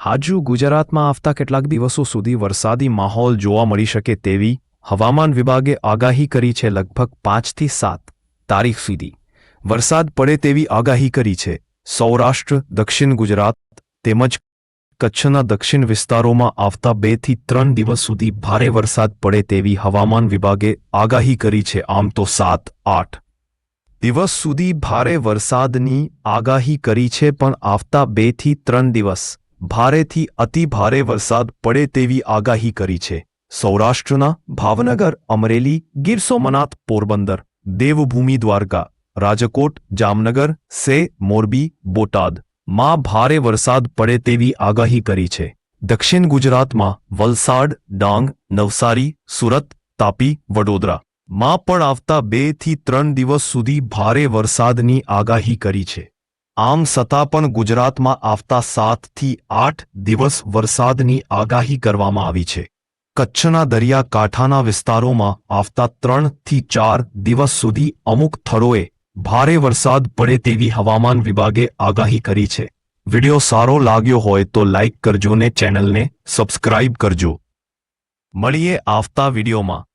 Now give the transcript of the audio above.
હાજુ ગુજરાતમાં આવતા કેટલાક દિવસો સુધી વરસાદી માહોલ જોવા મળી શકે તેવી હવામાન વિભાગે આગાહી કરી છે। લગભગ 5 થી 7 તારીખ સુધી વરસાદ પડે તેવી આગાહી કરી છે। સૌરાષ્ટ્ર, દક્ષિણ ગુજરાત તેમજ કચ્છના દક્ષિણ વિસ્તારોમાં આવતા 2 થી 3 દિવસ સુધી ભારે વરસાદ પડે તેવી હવામાન વિભાગે આગાહી કરી છે। આમ તો 7-8 દિવસ સુધી ભારે વરસાદની આગાહી કરી છે, પણ આવતા 2 થી 3 દિવસ ભારેથી અતિ ભારે વરસાદ પડે તેવી આગાહી કરી છે। સૌરાષ્ટ્રના ભાવનગર, અમરેલી, ગીર સોમનાથ, પોરબંદર, દેવભૂમિ દ્વારકા, રાજકોટ, જામનગર, સે, મોરબી, બોટાદ માં ભારે વરસાદ પડે તેવી આગાહી કરી છે। દક્ષિણ ગુજરાતમાં વલસાડ, ડાંગ, નવસારી, સુરત, તાપી, વડોદરા માં પણ આવતા 2 થી 3 દિવસ સુધી ભારે વરસાદની આગાહી કરી છે। આમ છતાં પણ ગુજરાતમાં આવતા 7 થી 8 દિવસ વરસાદની આગાહી કરવામાં આવી છે। કચ્છના દરિયાકાંઠાના વિસ્તારોમાં આવતા 3 થી 4 દિવસ સુધી અમુક સ્થળોએ ભારે વરસાદ પડે તેવી હવામાન વિભાગે આગાહી કરી છે। વિડિયો સારો લાગ્યો હોય તો લાઇક કરજો ને ચેનલને સબસ્ક્રાઇબ કરજો। મળીએ આવતા વિડિયોમાં।